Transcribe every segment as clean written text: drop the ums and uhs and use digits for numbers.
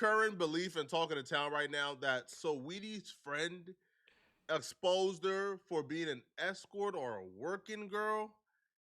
current belief in talking to town right now that Saweetie's friend exposed her for being an escort or a working girl.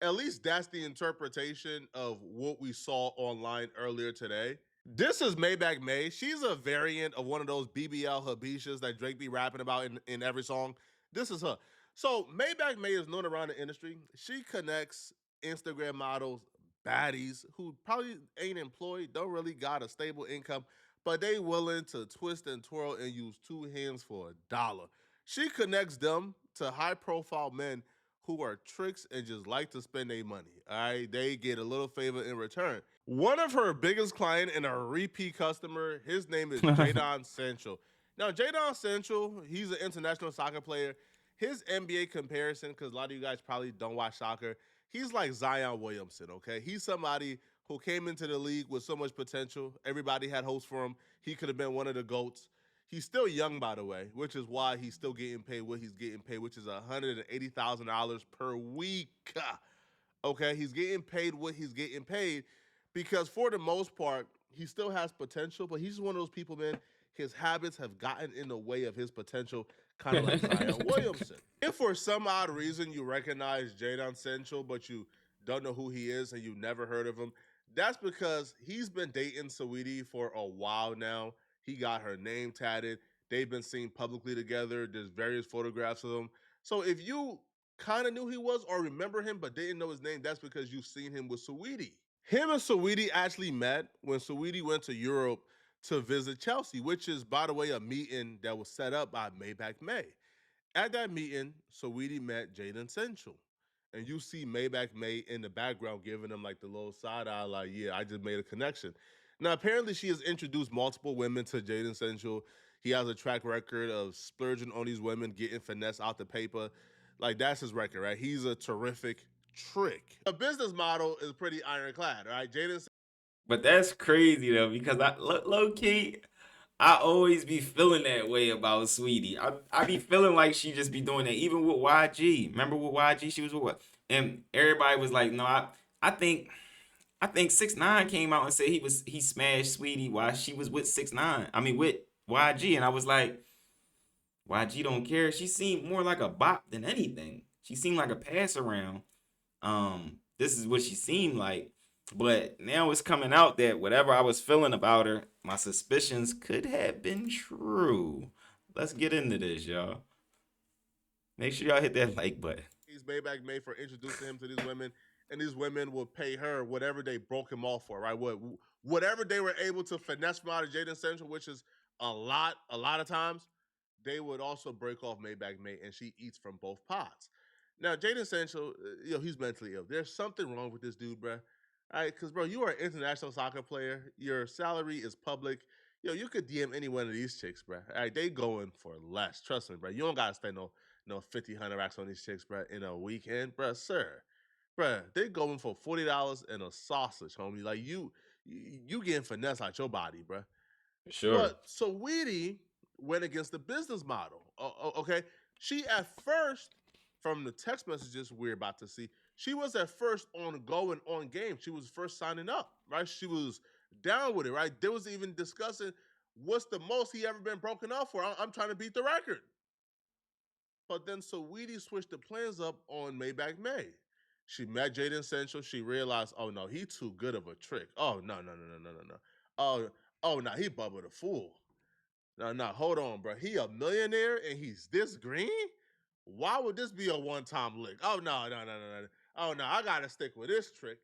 At least that's the interpretation of what we saw online earlier today. This is Maybach May. She's a variant of one of those BBL Habishas that Drake be rapping about in every song. This is her. So Maybach May is known around the industry. She connects Instagram models, baddies who probably ain't employed, don't really got a stable income, but they willing to twist and twirl and use two hands for a dollar. She connects them to high profile men who are tricks and just like to spend their money. All right, they get a little favor in return. One of her biggest client and a repeat customer, his name is Jaden Sancho. Now, Jaden Sancho, he's an international soccer player. His NBA comparison, because a lot of you guys probably don't watch soccer, he's like Zion Williamson, okay? He's somebody who came into the league with so much potential. Everybody had hopes for him. He could have been one of the GOATs. He's still young, by the way, which is why he's still getting paid what he's getting paid, which is $180,000 per week. Okay, he's getting paid what he's getting paid because for the most part, he still has potential, but he's just one of those people, man. His habits have gotten in the way of his potential, kind of like Zion Williamson. If for some odd reason you recognize Jadon Sancho, but you don't know who he is and you never heard of him, that's because he's been dating Saweetie for a while now. He got her name tatted. They've been seen publicly together. There's various photographs of them. So if you kind of knew he was or remember him but didn't know his name, that's because you've seen him with Saweetie. Him and Saweetie actually met when Saweetie went to Europe to visit Chelsea, which is, by the way, a meeting that was set up by Maybach May. At that meeting, Saweetie met Jaden Sancho. And you see Maybach May in the background giving him like the little side eye, like, yeah, I just made a connection. Now, apparently, she has introduced multiple women to Jaden Sancho. He has a track record of splurging on these women, getting finesse out the paper. Like, that's his record, right? He's a terrific trick. The business model is pretty ironclad, right? Jaden. But that's crazy though, because low key, I always be feeling that way about Sweetie. I be feeling like she just be doing that, even with YG. Remember with YG, she was with what? And everybody was like, no, I think I think 6ix9ine came out and said he smashed Sweetie while she was with 6ix9ine. I mean with YG, and I was like, YG don't care. She seemed more like a bop than anything. She seemed like a pass around. This is what she seemed like. But now it's coming out that whatever I was feeling about her, my suspicions could have been true. Let's get into this, y'all. Make sure y'all hit that like button. He's Maybach May for introducing him to these women, and these women will pay her whatever they broke him off for, right? Whatever they were able to finesse from out of Jaden Central, which is a lot of times, they would also break off Maybach May, and she eats from both pots. Now, Jaden Sancho, he's mentally ill. There's something wrong with this dude, bro. All right, because bro, you are an international soccer player. Your salary is public. You could DM any one of these chicks, bro. All right, they going for less. Trust me, bro. You don't gotta spend no 50 racks on these chicks, bro, in a weekend, bro, sir. Bro, they going for $40 and a sausage, homie. Like you getting finesse out your body, bro. For sure. But Saweetie went against the business model. Okay, she at first, from the text messages we're about to see, she was at first on go and on game. She was first signing up, right? She was down with it, right? There was even discussing what's the most he ever been broken off for. I'm trying to beat the record. But then Saweetie switched the plans up on Maybach May. She met Jaden Sancho. She realized, oh no, he too good of a trick. Oh no. Oh no, he bubbled a fool. No, hold on, bro. He a millionaire and he's this green? Why would this be a one-time lick? Oh no. Oh no, I gotta stick with this trick.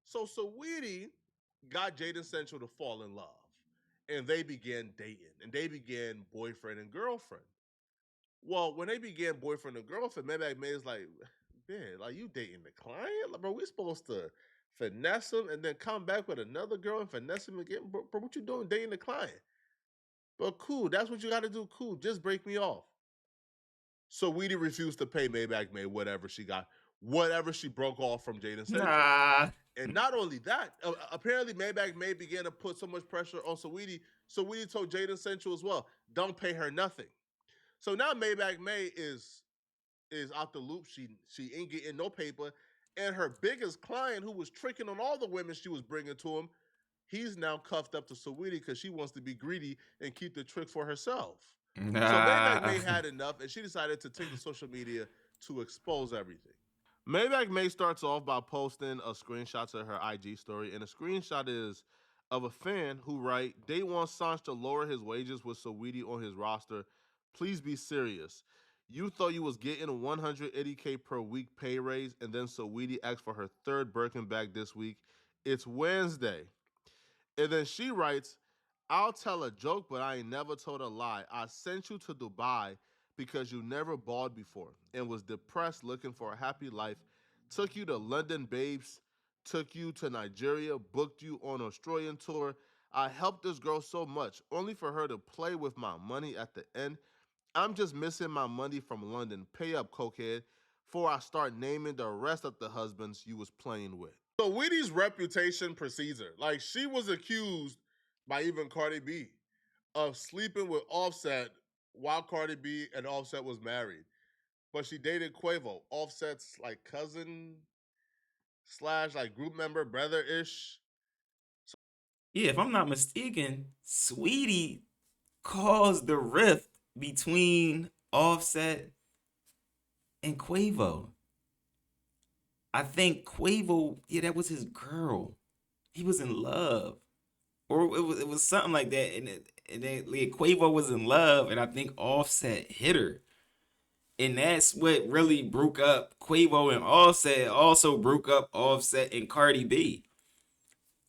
So Saweetie got Jaden Central to fall in love. And they began dating. And they began boyfriend and girlfriend. Well, when they began boyfriend and girlfriend, maybe May is like, man, like you dating the client? Like, bro, we supposed to finesse him and then come back with another girl and finesse him again? Bro, what you doing dating the client? But cool, that's what you got to do. Cool, just break me off. So Weedy refused to pay Maybach May whatever she broke off from Jaden Central. Nah. And not only that, apparently Maybach May began to put so much pressure on Saweetie. Saweetie told Jaden Central as well, don't pay her nothing. So now Maybach May is out the loop. She ain't getting no paper. And her biggest client, who was tricking on all the women she was bringing to him, He's now cuffed up to Saweetie because she wants to be greedy and keep the trick for herself. So Maybach Nah. May had enough and she decided to take to social media to expose everything. Maybach May starts off by posting a screenshot to her IG story, and the screenshot is of a fan who write, "They want Sanch to lower his wages with Saweetie on his roster. Please be serious. You thought you was getting 180K per week pay raise, and then Saweetie asked for her third Birkin bag this week. It's Wednesday." And then she writes, "I'll tell a joke, but I ain't never told a lie. I sent you to Dubai because you never balled before and was depressed looking for a happy life. Took you to London Babes, took you to Nigeria, booked you on an Australian tour. I helped this girl so much, only for her to play with my money at the end. I'm just missing my money from London. Pay up, cokehead, before I start naming the rest of the husbands you was playing with." So Whitney's reputation precedes her. Like, she was accused by even Cardi B of sleeping with Offset while Cardi B and Offset was married. But she dated Quavo, Offset's like cousin slash like group member, brother ish. Yeah, if I'm not mistaken, Sweetie caused the rift between Offset and Quavo. I think Quavo, yeah, that was his girl. He was in love, or it was something like that. And then like, Quavo was in love, and I think Offset hit her, and that's what really broke up Quavo and Offset. Also broke up Offset and Cardi B.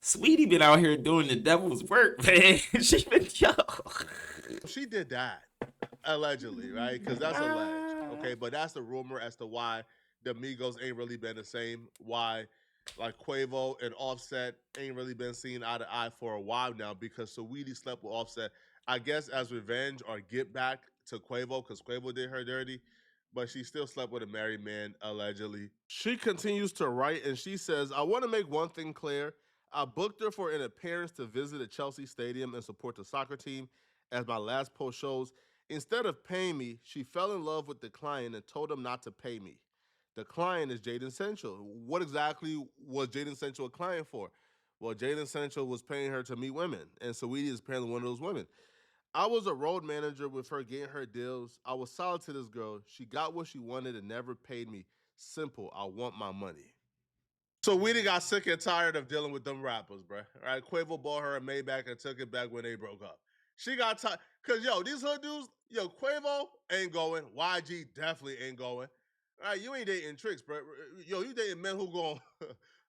Sweetie been out here doing the devil's work, man. She been yo. She did that allegedly, right? Because that's alleged, okay? But that's the rumor as to why the Migos ain't really been the same. Why, like Quavo and Offset ain't really been seen eye to eye for a while now because Saweetie slept with Offset. I guess as revenge or get back to Quavo because Quavo did her dirty, but she still slept with a married man allegedly. She continues to write and she says, "I want to make one thing clear. I booked her for an appearance to visit a Chelsea stadium and support the soccer team. As my last post shows, instead of paying me, she fell in love with the client and told him not to pay me. The client is Jaden Sancho. What exactly was Jaden Sancho a client for? Well, Jaden Sancho was paying her to meet women, and Saweetie is apparently one of those women. I was a road manager with her getting her deals. I was solid to this girl. She got what she wanted and never paid me. Simple. I want my money." So Weedy got sick and tired of dealing with them rappers, bro. Right? Quavo bought her a Maybach and took it back when they broke up. She got tired. Cause yo, these hood dudes, yo, Quavo ain't going. YG definitely ain't going. All right, you ain't dating tricks, bro. Yo, you dating men who gonna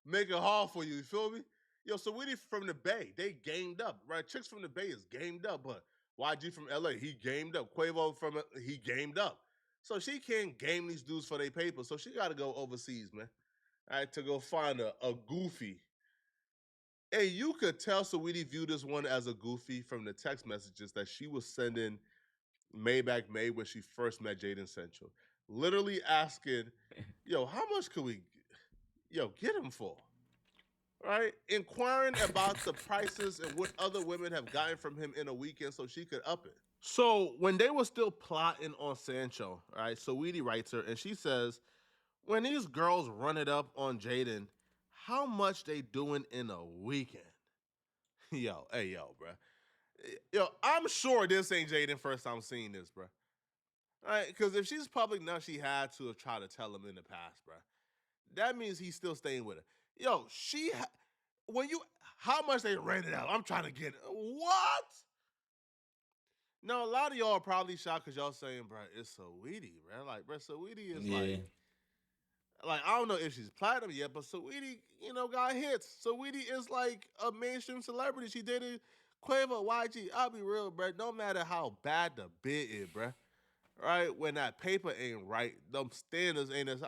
make it hard for you. You feel me? Yo, so Weedy from the Bay, they gamed up, right? Chicks from the Bay is gamed up, but YG from LA, he gamed up. Quavo from he gamed up. So she can't game these dudes for their paper. So she got to go overseas, man. I had to go find a goofy. Hey, you could tell Saweetie viewed this one as a goofy from the text messages that she was sending Maybach May when she first met Jaden Sancho. Literally asking, yo, how much could we, yo, get him for? Right? Inquiring about the prices and what other women have gotten from him in a weekend so she could up it. So when they were still plotting on Sancho, right, Saweetie writes her and she says, when these girls run it up on Jaden, how much they doing in a weekend? Yo, hey, yo, bro. Yo, I'm sure this ain't Jaden first time seeing this, bro. All right, because if she's public now, she had to have tried to tell him in the past, bro. That means he's still staying with her. Yo, when you, how much they rented out? I'm trying to get what? Now, a lot of y'all are probably shocked because y'all saying, bro, it's Saweetie, bro. Like, bro, Saweetie is Yeah. like I don't know if she's platinum yet, but Saweetie, got hits. Saweetie is like a mainstream celebrity. She dated Quavo, YG. I'll be real, bro. No matter how bad the bid is, bro. Right when that paper ain't right, them standards ain't as.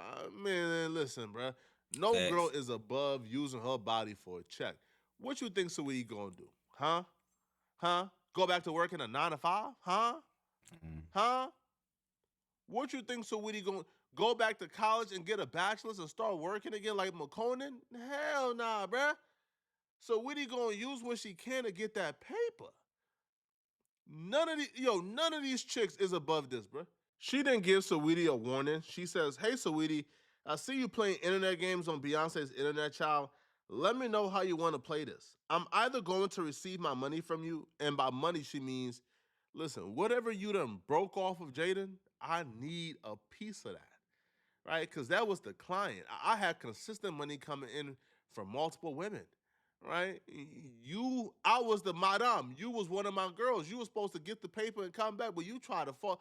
Man, listen, bro. No girl Facts. is above using her body for a check. What you think Saweetie gonna do? Huh? Huh? Go back to working a 9 to 5? Huh? Mm. Huh? What you think Saweetie gonna go back to college and get a bachelor's and start working again like McConan? Hell nah, bruh. Saweetie gonna use what she can to get that paper. None of these chicks is above this, bruh. She then gives Saweetie a warning. She says, "Hey, Saweetie, I see you playing internet games on Beyonce's Internet Child. Let me know how you want to play this. I'm either going to receive my money from you, and by money she means, listen, whatever you done broke off of Jaden, I need a piece of that, right? Because that was the client. I had consistent money coming in from multiple women, right? I was the madam. You was one of my girls. You was supposed to get the paper and come back, but you tried to fall.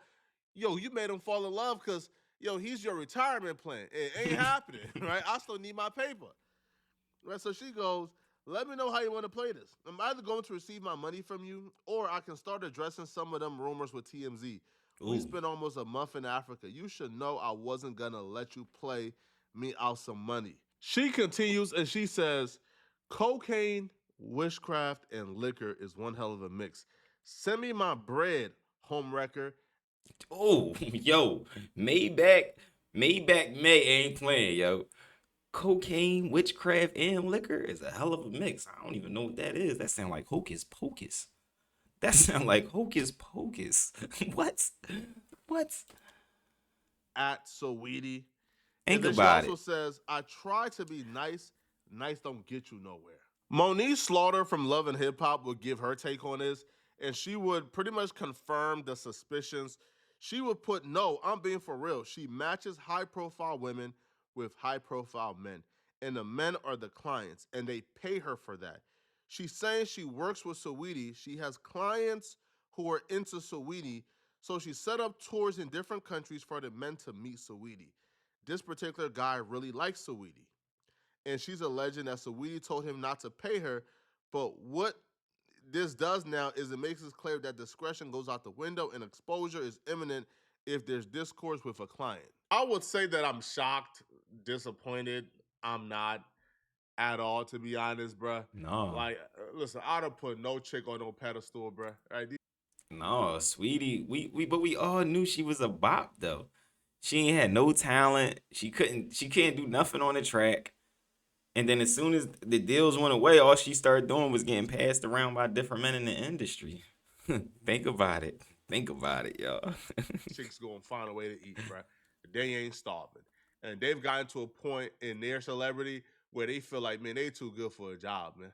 Yo, you made him fall in love because yo, he's your retirement plan. It ain't happening, right? I still need my paper. Right, so she goes, let me know how you want to play this. I'm either going to receive my money from you or I can start addressing some of them rumors with TMZ. We Ooh. spent almost a month in Africa. You should know I wasn't going to let you play me out some money. She continues and she says, cocaine, witchcraft, and liquor is one hell of a mix. Send me my bread, homewrecker. Oh, yo, Maybach, Maybach May ain't playing, yo. Cocaine, witchcraft, and liquor is a hell of a mix. I don't even know what that is. That sound like hocus pocus. That sound like hocus pocus. What? What? At Saweetie. And Think then she about also it. says, I try to be nice. Nice don't get you nowhere. Monique Slaughter from Love and Hip Hop would give her take on this, and she would pretty much confirm the suspicions. She would put, no, I'm being for real. She matches high profile women with high profile men, and the men are the clients, and they pay her for that. She's saying she works with Saweetie. She has clients who are into Saweetie, so she set up tours in different countries for the men to meet Saweetie. This particular guy really likes Saweetie, and she's alleging that Saweetie told him not to pay her. But what this does now is it makes it clear that discretion goes out the window and exposure is imminent if there's discourse with a client. I would say that I'm shocked, disappointed. I'm not at all, to be honest, bruh. No, Like, listen, I'd have put no chick on no pedestal, bruh. Right? no, sweetie. But we all knew she was a bop though. She ain't had no talent. She can't do nothing on the track. And then as soon as the deals went away, all she started doing was getting passed around by different men in the industry. Think about it. Think about it, y'all. Chicks gonna find a way to eat, bruh. They ain't starving. And they've gotten to a point in their celebrity where they feel like, man, they too good for a job, man.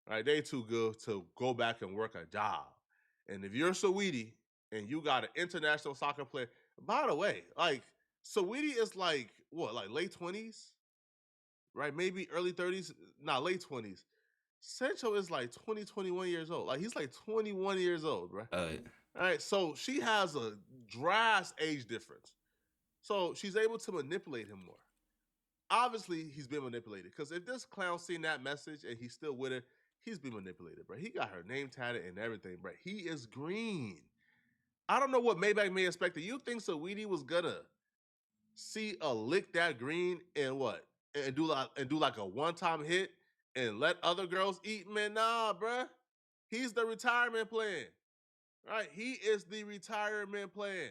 Right? They too good to go back and work a job. And if you're Saweetie and you got an international soccer player, by the way, like Saweetie is like what, like late 20s, right? Maybe early 30s, not late 20s. Sancho is like 20, 21 years old. Like he's like 21 years old, right? uh, All right. So she has a drastic age difference. So she's able to manipulate him more. Obviously, he's been manipulated. Because if this clown seen that message and he's still with her, he's been manipulated, bro. He got her name tatted and everything, bro. He is green. I don't know what Maybach may expect. You think Saweetie was gonna see a lick that green and what and do like a one time hit and let other girls eat? Man, nah, bruh. He's the retirement plan, right? He is the retirement plan,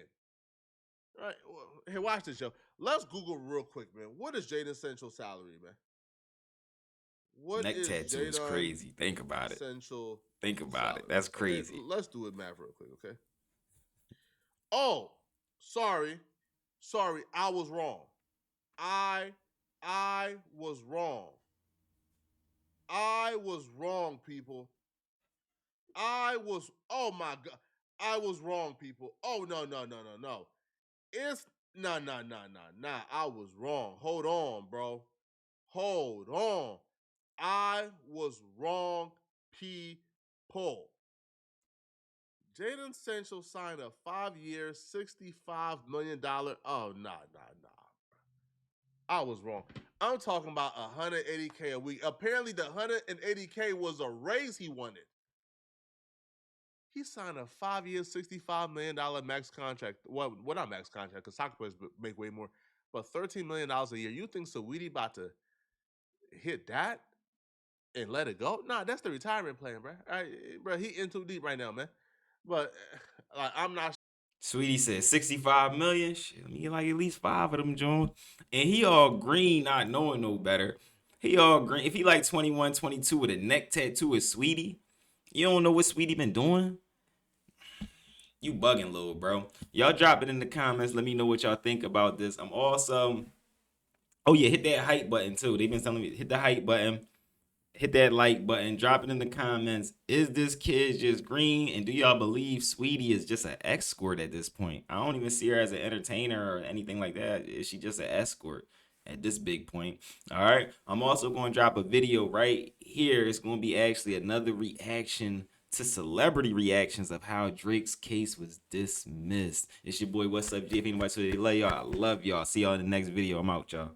right? Well, hey, watch this, show. Let's Google real quick, man. What is Jaden Central salary, man? What neck is tattoo is Jaden crazy. Think about it. Central Think about it. salary? That's Okay, crazy. let's do it math real quick, okay? Oh, sorry, sorry, I was wrong. I I was wrong. I was wrong, people. Oh my god. I was wrong, people. Oh no, no, no, no, no. It's nah. I was wrong. Hold on, bro. Hold on. I was wrong, people. Jaden Sancho signed a 5 year, $65 million. Oh, nah. I was wrong. I'm talking about 180K a week. Apparently, the 180K was a raise he wanted. He signed a 5 year, $65 million max contract. Well, not max contract because soccer players make way more, but $13 million a year. You think Saweetie about to hit that and let it go? Nah, that's the retirement plan, bro. Bro, he in too deep right now, man. But like, I'm not. Sweetie said 65 million. Shit, let me get like at least five of them, Jones. And he all green, not knowing no better. He all green. If he like 21, 22 with a neck tattoo with Sweetie, you don't know what Sweetie been doing? You bugging, little bro. Y'all drop it in the comments. Let me know what y'all think about this. I'm also, oh yeah, hit that hype button too. They've been telling me hit the hype button. hit that like button, drop it in the comments. Is this kid just green? And do y'all believe Sweetie is just an escort at this point? I don't even see her as an entertainer or anything like that. Is she just an escort at this big point? All right. I'm also going to drop a video right here. It's going to be actually another reaction to celebrity reactions of how Drake's case was dismissed. It's your boy, What's Up, G? If anybody said they love y'all, I love y'all. See y'all in the next video. I'm out, y'all.